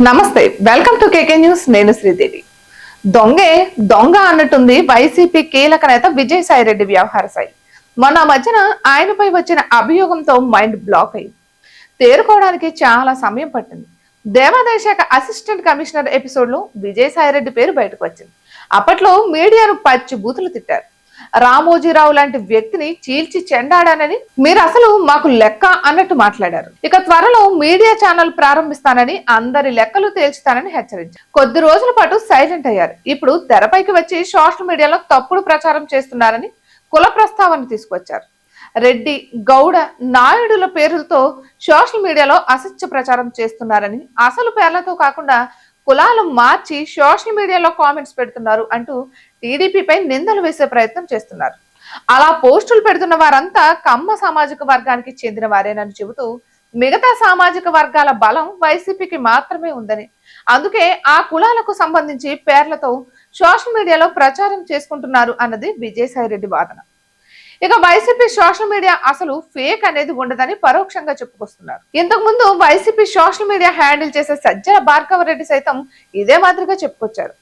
నమస్తే, welcome to KK news. నేను శ్రీదేవి. దొంగే దొంగ అన్నట్టుంది వైసీపీ కీలక నేత విజయసాయిరెడ్డి వ్యవహార శైలి. మొన్న మధ్యన ఆయనపై వచ్చిన అభియోగంతో మైండ్ బ్లాక్ అయింది. తేరుకోవడానికి చాలా సమయం పట్టింది. దేవాదాయ శాఖ అసిస్టెంట్ కమిషనర్ ఎపిసోడ్ లో విజయసాయిరెడ్డి పేరు బయటకు వచ్చింది. అప్పట్లో మీడియాను పచ్చి బూతులు తిట్టారు. రామోజీరావు లాంటి వ్యక్తిని చీల్చి చెండాడానని, మీరు అసలు మాకు లెక్క అన్నట్టు మాట్లాడారు. ఇక త్వరలో మీడియా ఛానల్ ప్రారంభిస్తానని, అందరి లెక్కలు తేల్చుతానని హెచ్చరించారు. కొద్ది రోజుల పాటు సైలెంట్ అయ్యారు. ఇప్పుడు తెరపైకి వచ్చి సోషల్ మీడియాలో తప్పుడు ప్రచారం చేస్తున్నారని కుల ప్రస్తావన తీసుకొచ్చారు. రెడ్డి, గౌడ, నాయుడుల పేర్లతో సోషల్ మీడియాలో అసత్య ప్రచారం చేస్తున్నారని, అసలు పేర్లతో కాకుండా కులాలు మార్చి సోషల్ మీడియాలో కామెంట్స్ పెడుతున్నారు అంటూ టీడీపీపై నిందలు వేసే ప్రయత్నం చేస్తున్నారు. అలా పోస్టులు పెడుతున్న వారంతా కమ్మ సామాజిక వర్గానికి చెందిన వారేనని చెబుతూ, మిగతా సామాజిక వర్గాల బలం వైసీపీకి మాత్రమే ఉందని, అందుకే ఆ కులాలకు సంబంధించి పేర్లతో సోషల్ మీడియాలో ప్రచారం చేసుకుంటున్నారు అన్నది విజయసాయిరెడ్డి వాదన. ఇక వైసీపీ సోషల్ మీడియా అసలు ఫేక్ అనేది ఉండదని పరోక్షంగా చెప్పుకొస్తున్నారు. ఇంతకు ముందు వైసీపీ సోషల్ మీడియా హ్యాండిల్ చేసే సజ్జల భార్గవరెడ్డి సైతం ఇదే మాదిరిగా చెప్పుకొచ్చారు.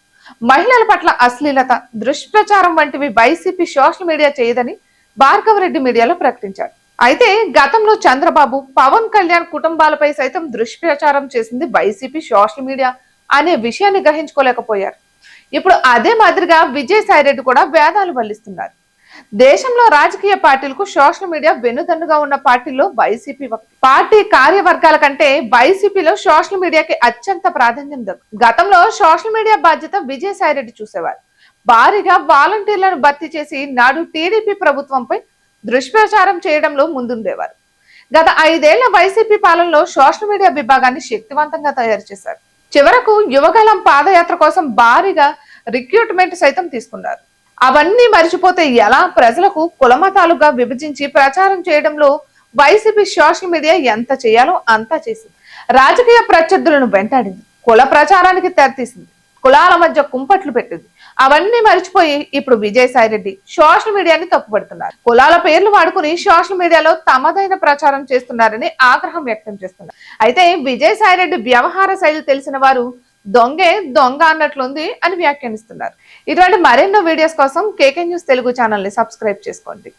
మహిళల పట్ల అశ్లీలత, దుష్ప్రచారం వంటివి వైసీపీ సోషల్ మీడియా చేయదని భార్గవరెడ్డి మీడియాలో ప్రకటించారు. అయితే గతంలో చంద్రబాబు, పవన్ కళ్యాణ్ కుటుంబాలపై సైతం దుష్ప్రచారం చేసింది వైసీపీ సోషల్ మీడియా అనే విషయాన్ని గ్రహించుకోలేకపోయారు. ఇప్పుడు అదే మాదిరిగా విజయసాయిరెడ్డి కూడా వేదాలు వల్లిస్తున్నారు. దేశంలో రాజకీయ పార్టీలకు సోషల్ మీడియా వెన్నుదన్నుగా ఉన్న పార్టీల్లో వైసీపీ ఒకటి. పార్టీ కార్యవర్గాల కంటే వైసీపీలో సోషల్ మీడియాకి అత్యంత ప్రాధాన్యం దక్కుతుంది. గతంలో సోషల్ మీడియా బాధ్యత విజయసాయిరెడ్డి చూసేవారు. భారీగా వాలంటీర్లను భర్తీ చేసి నాడు టీడీపీ ప్రభుత్వంపై దుష్ప్రచారం చేయడంలో ముందుండేవారు. గత 5 ఏళ్ల వైసీపీ పాలనలో సోషల్ మీడియా విభాగాన్ని శక్తివంతంగా తయారు చేశారు. చివరకు యువగలం పాదయాత్ర కోసం భారీగా రిక్రూట్మెంట్ సైతం తీసుకున్నారు. అవన్నీ మరిచిపోతే ఎలా? ప్రజలకు కులమతాలుగా విభజించి ప్రచారం చేయడంలో వైసీపీ సోషల్ మీడియా ఎంత చేయాలో అంతా చేసింది. రాజకీయ ప్రత్యర్థులను వెంటాడింది, కుల ప్రచారానికి తెరతీసింది, కులాల మధ్య కుంపట్లు పెట్టింది. అవన్నీ మరిచిపోయి ఇప్పుడు విజయసాయిరెడ్డి సోషల్ మీడియాని తప్పుపడుతున్నారు. కులాల పేర్లు వాడుకుని సోషల్ మీడియాలో తమదైన ప్రచారం చేస్తున్నారని ఆగ్రహం వ్యక్తం చేస్తున్నారు. అయితే విజయసాయిరెడ్డి వ్యవహార శైలి తెలిసిన వారు దొంగే దొంగ అన్నట్లుంది అని వ్యాఖ్యానిస్తున్నారు. ఇటువంటి మరెన్నో వీడియోస్ కోసం కేకే న్యూస్ తెలుగు ఛానల్ ని సబ్స్క్రైబ్ చేసుకోండి.